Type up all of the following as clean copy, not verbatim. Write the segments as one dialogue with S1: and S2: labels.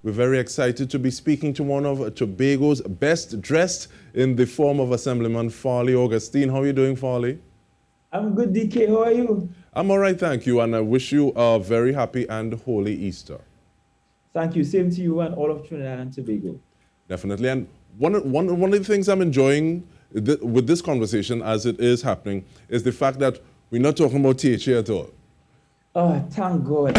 S1: We're very excited to be speaking to one of Tobago's best dressed in the form of Assemblyman Farley Augustine. How are you doing, Farley?
S2: I'm good, DK. How are you?
S1: I'm all right, thank you, and I wish you a very happy and holy Easter.
S2: Thank you. Same to you and all of Trinidad and Tobago.
S1: Definitely. And one of the things I'm enjoying with this conversation as it is happening is the fact that we're not talking about TTT at all.
S2: Oh, thank God.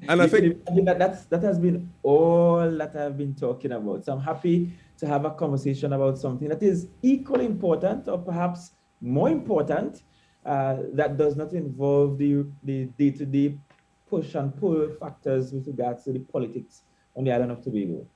S1: And I think
S2: that has been all that I've been talking about. So I'm happy to have a conversation about something that is equally important, or perhaps more important, that does not involve the day-to-day push and pull factors with regards to the politics on the island of Tobago.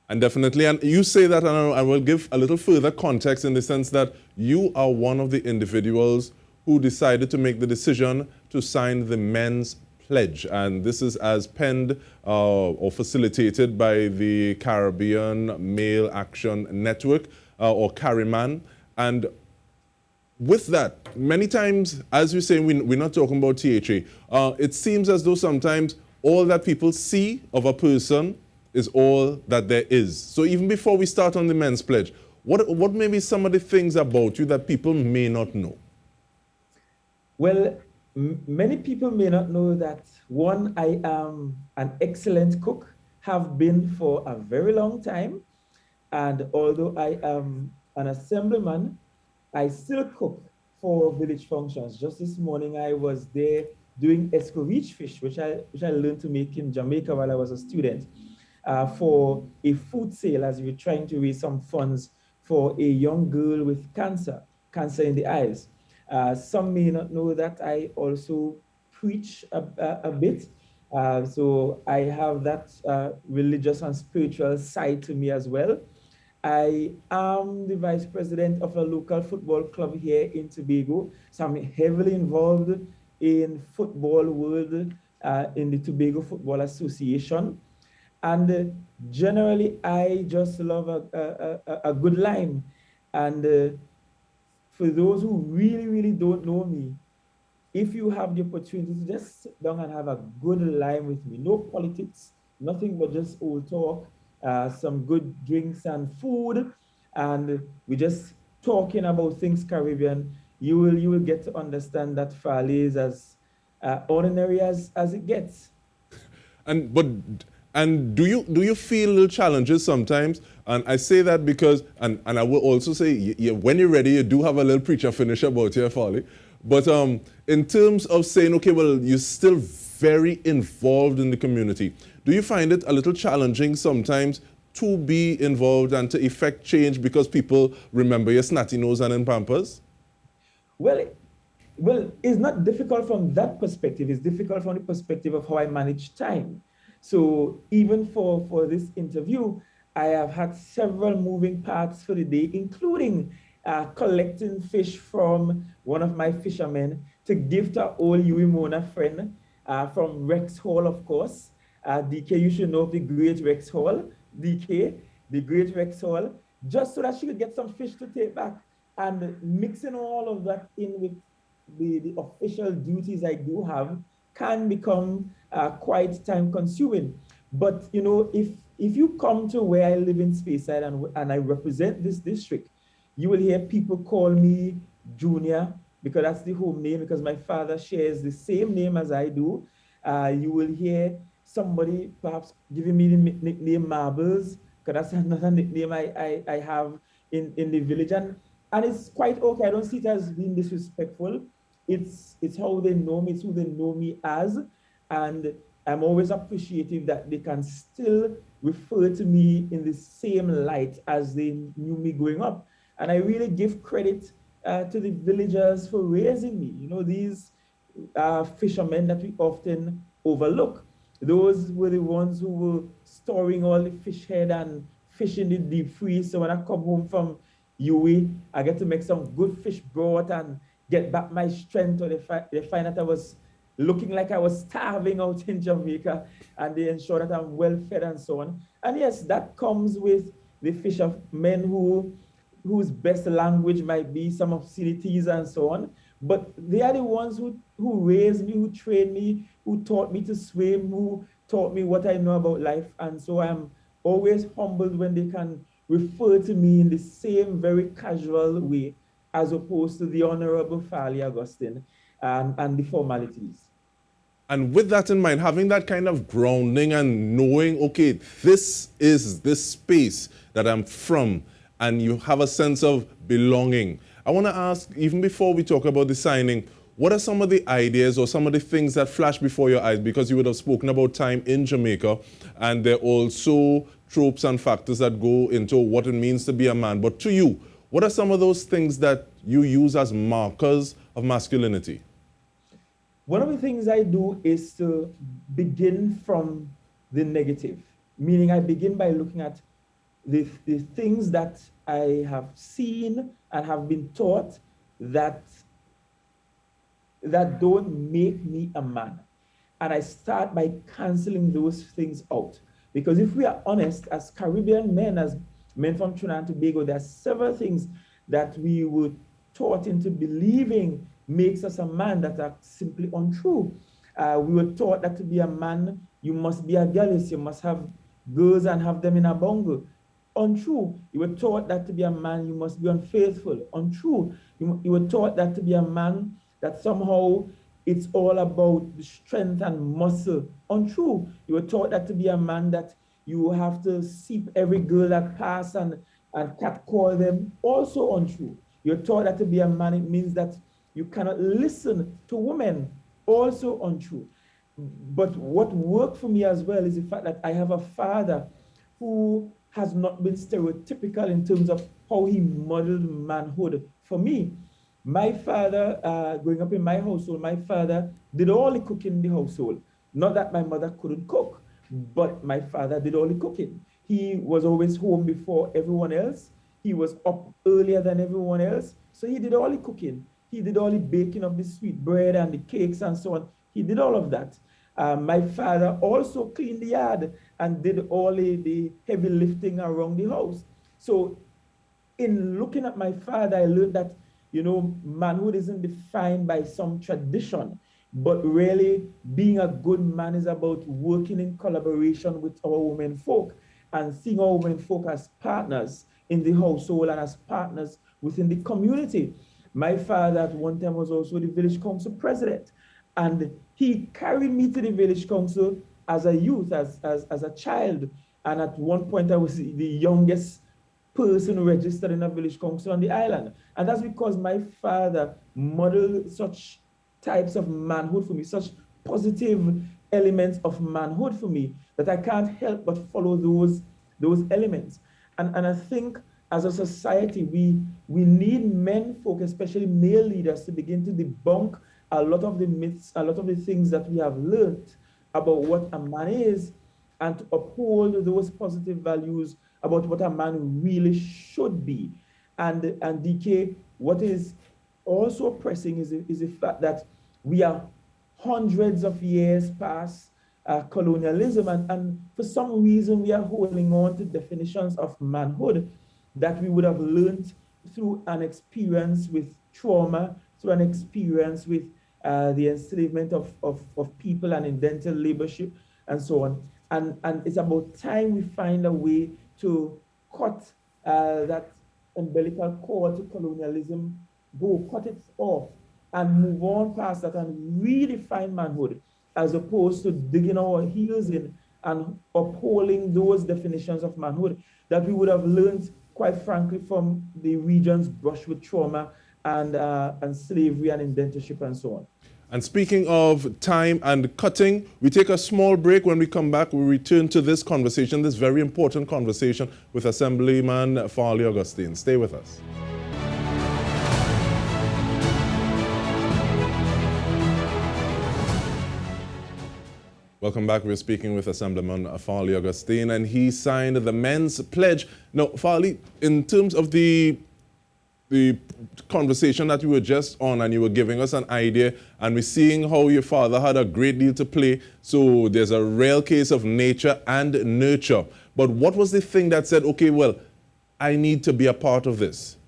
S1: And definitely, and you say that, and I will give a little further context in the sense that you are one of the individuals who decided to make the decision to sign the men's pledge. And this is as penned or facilitated by the Caribbean Male Action Network, or CARIMAN. And with that, many times, as we say, we're not talking about THA. It seems as though sometimes all that people see of a person is all that there is. So even before we start on the men's pledge, what may be some of the things about you that people may not know?
S2: Well, many people may not know that, one, I am an excellent cook, have been for a very long time. And although I am an assemblyman, I still cook for village functions. Just this morning, I was there doing escovitch fish, which I learned to make in Jamaica while I was a student, for a food sale as we were trying to raise some funds for a young girl with cancer in the eyes. Some may not know that I also preach a bit. So I have that religious and spiritual side to me as well. I am the vice president of a local football club here in Tobago. So I'm heavily involved in football world, in the Tobago Football Association. And generally, I just love a good lime. And for those who really don't know me, if you have the opportunity to just sit down and have a good lime with me, no politics, nothing but just old talk, some good drinks and food, and we're just talking about things Caribbean, you will get to understand that Farley is as ordinary as it gets.
S1: And do you feel little challenges sometimes? And I say that because, and I will also say, when you're ready, you do have a little preacher finish about here, Farley. But in terms of saying, okay, well, you're still very involved in the community. Do you find it a little challenging sometimes to be involved and to effect change because people remember your snotty nose and in Pampers?
S2: Well, it's not difficult from that perspective. It's difficult from the perspective of how I manage time. So even for this interview, I have had several moving parts for the day, including collecting fish from one of my fishermen to give to an old Mona friend from Rex Hall, of course. DK, you should know the great Rex Hall. DK, the great Rex Hall, just so that she could get some fish to take back. And mixing all of that in with the official duties I do have can become quite time consuming. But you know, if you come to where I live in Speyside and I represent this district, you will hear people call me Junior, because that's the home name, because my father shares the same name as I do. You will hear somebody perhaps giving me the nickname Marbles, because that's another nickname I have in the village. And it's quite okay. I don't see it as being disrespectful. It's how they know me, it's who they know me as. And I'm always appreciative that they can still refer to me in the same light as they knew me growing up. And I really give credit to the villagers for raising me. You know, these fishermen that we often overlook. Those were the ones who were storing all the fish head and fishing the deep freeze. So when I come home from UWI, I get to make some good fish broth and get back my strength. Or they find that I was looking like I was starving out in Jamaica, and they ensure that I'm well fed and so on. And yes, that comes with the fishermen whose best language might be some obscenities and so on. But they are the ones who raised me, who trained me, who taught me to swim, who taught me what I know about life. And so I'm always humbled when they can refer to me in the same very casual way, as opposed to the Honorable Farley Augustine and the formalities.
S1: And with that in mind, having that kind of grounding and knowing, okay, this is this space that I'm from, and you have a sense of belonging. I want to ask, even before we talk about the signing, what are some of the ideas or some of the things that flash before your eyes? Because you would have spoken about time in Jamaica, and there are also tropes and factors that go into what it means to be a man. But to you, what are some of those things that you use as markers of masculinity?
S2: One of the things I do is to begin from the negative, meaning I begin by looking at the things that I have seen and have been taught that don't make me a man. And I start by canceling those things out. Because if we are honest, as Caribbean men, as men from Trinidad and Tobago, there are several things that we were taught into believing makes us a man that are simply untrue. We were taught that to be a man, you must be a gallus, you must have girls and have them in a bungle. Untrue. You were taught that to be a man, you must be unfaithful. Untrue. You were taught that to be a man, that somehow it's all about the strength and muscle. Untrue. You were taught that to be a man, that you have to seep every girl that pass and catcall them. Also untrue. You're taught that to be a man, it means that you cannot listen to women. Also untrue. But what worked for me as well is the fact that I have a father who has not been stereotypical in terms of how he modeled manhood for me. My father, growing up in my household, my father did all the cooking in the household. Not that my mother couldn't cook, but my father did all the cooking. He was always home before everyone else. He was up earlier than everyone else. So he did all the cooking. He did all the baking of the sweet bread and the cakes and so on. He did all of that. My father also cleaned the yard and did all the heavy lifting around the house. So in looking at my father, I learned that, you know, manhood isn't defined by some tradition, but really being a good man is about working in collaboration with our women folk and seeing our women folk as partners in the household and as partners within the community. My father at one time was also the village council president, and he carried me to the village council as a youth, as a child. And at one point I was the youngest person registered in a village council on the island. And that's because my father modeled such types of manhood for me, such positive elements of manhood for me, that I can't help but follow those elements. And I think as a society, we need men folk, especially male leaders, to begin to debunk a lot of the myths, a lot of the things that we have learned about what a man is, and to uphold those positive values about what a man really should be. And DK, what is also pressing is the fact that we are hundreds of years past colonialism, and for some reason we are holding on to definitions of manhood that we would have learned through an experience with trauma, through an experience with the enslavement of people and indentured laborship and so on. And it's about time we find a way to cut that umbilical cord to colonialism, cut it off and move on past that and redefine manhood, as opposed to digging our heels in and upholding those definitions of manhood that we would have learned, quite frankly, from the region's brush with trauma and slavery and indentureship and so on.
S1: And speaking of time and cutting, we take a small break. When we come back, we return to this conversation, this very important conversation with Assemblyman Farley Augustine. Stay with us. Welcome back. We're speaking with Assemblyman Farley Augustine, and he signed the men's pledge. Now, Farley, in terms of the conversation that we were just on, and you were giving us an idea, and we're seeing how your father had a great deal to play, so there's a real case of nature and nurture. But what was the thing that said, okay, well, I need to be a part of this.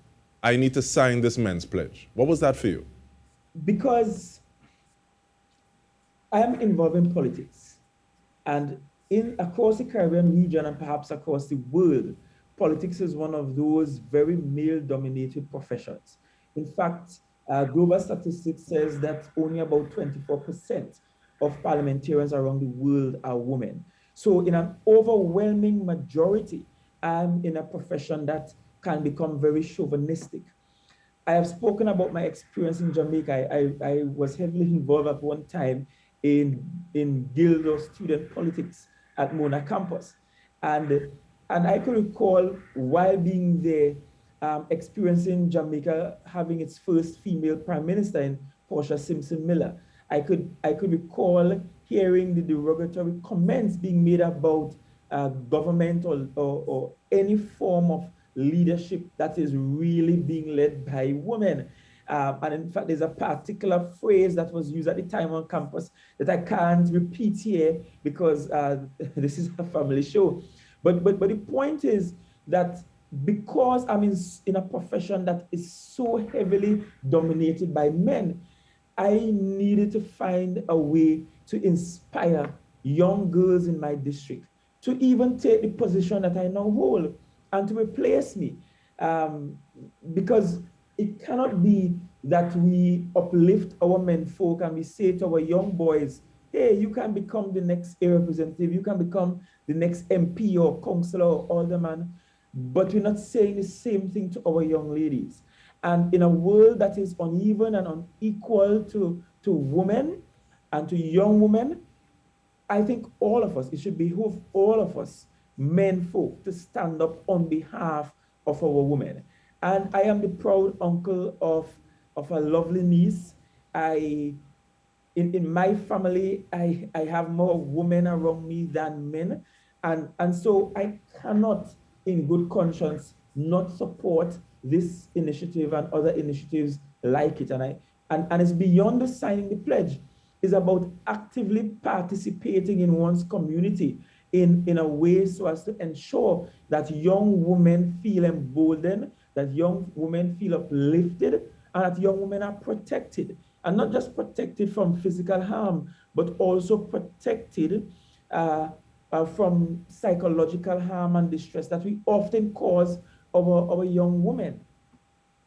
S1: I need to sign this men's pledge. What was that for you?
S2: Because I am involved in politics. And across the Caribbean region and perhaps across the world, politics is one of those very male-dominated professions. In fact, global statistics says that only about 24% of parliamentarians around the world are women. So in an overwhelming majority, I'm in a profession that can become very chauvinistic. I have spoken about my experience in Jamaica. I was heavily involved at one time in guild or student politics at Mona campus. And, and I could recall while being there, experiencing Jamaica having its first female prime minister in Portia Simpson Miller. I could recall hearing the derogatory comments being made about government or any form of leadership that is really being led by women. And in fact, there's a particular phrase that was used at the time on campus that I can't repeat here because this is a family show. But the point is that because I'm in a profession that is so heavily dominated by men, I needed to find a way to inspire young girls in my district to even take the position that I now hold and to replace me. Because it cannot be that we uplift our men folk and we say to our young boys, hey, you can become the next area representative, you can become the next MP or councillor or alderman, but we're not saying the same thing to our young ladies. And in a world that is uneven and unequal to women and to young women, I think all of us, it should behoove all of us, men folk, to stand up on behalf of our women. And I am the proud uncle of a lovely niece. In my family, I have more women around me than men. And so I cannot, in good conscience, not support this initiative and other initiatives like it. And it's beyond the signing the pledge. It's about actively participating in one's community in a way so as to ensure that young women feel emboldened, that young women feel uplifted, and that young women are protected. And not just protected from physical harm, but also protected from psychological harm and distress that we often cause our young women.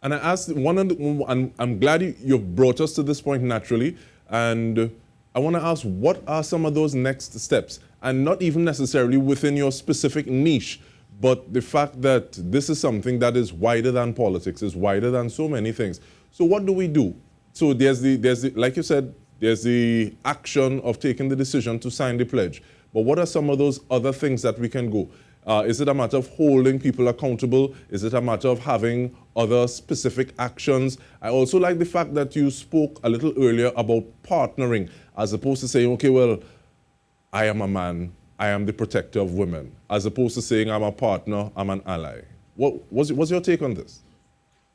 S1: And I asked and I'm glad you brought us to this point naturally. And I want to ask, what are some of those next steps? And not even necessarily within your specific niche, but the fact that this is something that is wider than politics, is wider than so many things. So what do we do? So there's the like you said, there's the action of taking the decision to sign the pledge. But what are some of those other things that we can go? Is it a matter of holding people accountable? Is it a matter of having other specific actions? I also like the fact that you spoke a little earlier about partnering, as opposed to saying, okay, well, I am a man, I am the protector of women, as opposed to saying I'm a partner, I'm an ally. What's your take on this?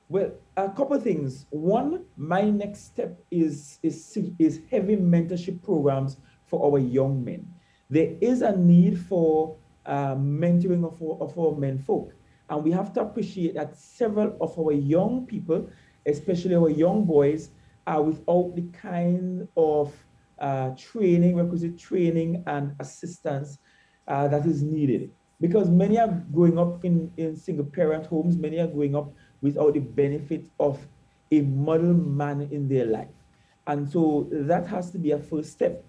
S2: Well, a couple of things. One, my next step is heavy mentorship programs for our young men. There is a need for mentoring of our men folk. And we have to appreciate that several of our young people, especially our young boys, are without the kind of requisite training and assistance that is needed. Because many are growing up in single parent homes, many are growing up without the benefit of a model man in their life. And so that has to be a first step.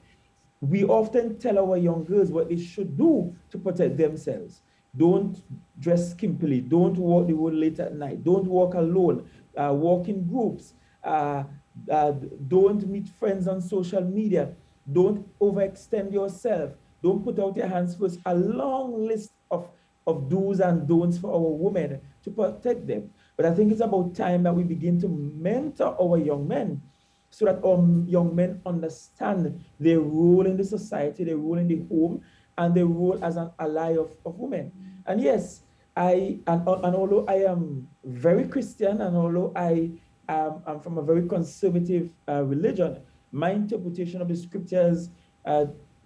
S2: We often tell our young girls what they should do to protect themselves. Don't dress skimpily. Don't walk the road late at night. Don't walk alone. Walk in groups. Don't meet friends on social media. Don't overextend yourself. Don't put out your hands first. A long list of do's and don'ts for our women to protect them. But I think it's about time that we begin to mentor our young men so that our young men understand their role in the society, their role in the home, and their role as an ally of women. And yes, and although I am very Christian, and although I'm from a very conservative religion, my interpretation of the scriptures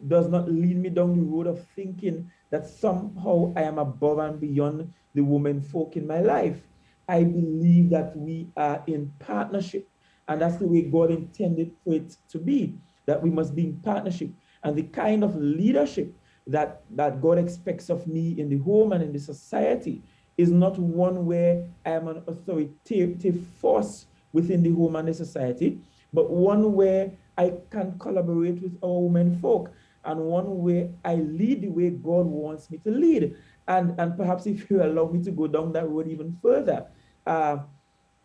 S2: does not lead me down the road of thinking that somehow I am above and beyond the women folk in my life. I believe that we are in partnership, and that's the way God intended for it to be, that we must be in partnership. And the kind of leadership that God expects of me in the home and in the society is not one where I am an authoritative force within the home and the society, but one where I can collaborate with our women folk, and one where I lead the way God wants me to lead. And perhaps if you allow me to go down that road even further,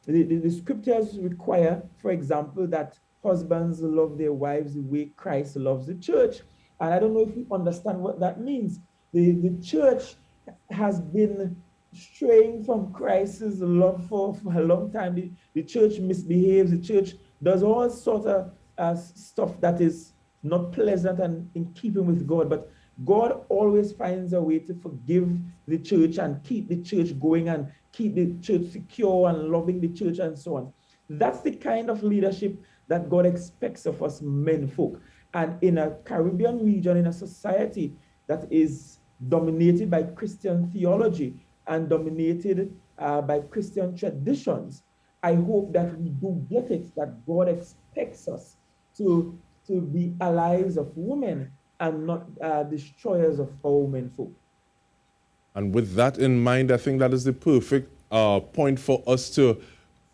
S2: the scriptures require, for example, that husbands love their wives the way Christ loves the church. And I don't know if you understand what that means. The church has been straying from Christ's love for a long time. The church misbehaves. The church does all sorts of stuff that is not pleasant and in keeping with God. But God always finds a way to forgive the church and keep the church going and keep the church secure and loving the church and so on. That's the kind of leadership that God expects of us men folk. And in a Caribbean region, in a society that is dominated by Christian theology and dominated by Christian traditions, I hope that we do get it, that God expects us to be allies of women and not destroyers of all women folk.
S1: And with that in mind, I think that is the perfect point for us to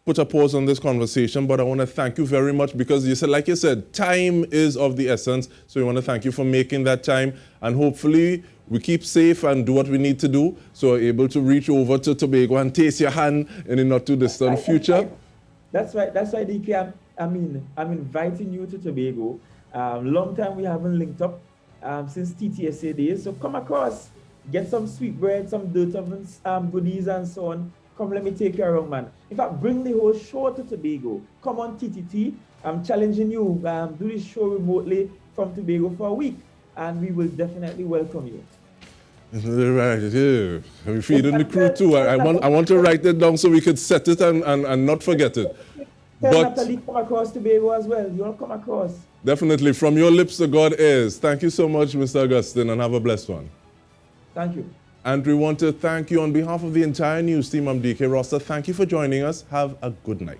S1: put a pause on this conversation. But I want to thank you very much, because you said, like you said, time is of the essence. So we want to thank you for making that time. And hopefully we keep safe and do what we need to do, so we're able to reach over to Tobago and taste your hand in the not too distant future.
S2: That's right, DK. I'm inviting you to Tobago. Long time we haven't linked up since TTSA days. So come across, get some sweet bread, some dirt ovens, goodies and so on. Come, let me take you around, man. In fact, bring the whole show to Tobago. Come on, TTT. I'm challenging you. Do this show remotely from Tobago for a week, and we will definitely welcome you.
S1: Right, yeah. We're feeding the crew too. I want to write it down so we could set it and not forget it.
S2: Tell Natalie come across Tobago as well. You want to come across?
S1: Definitely. From your lips to God's ears. Thank you so much, Mr. Augustine, and have a blessed one.
S2: Thank you.
S1: And we want to thank you on behalf of the entire news team. I'm DK Roster. Thank you for joining us. Have a good night.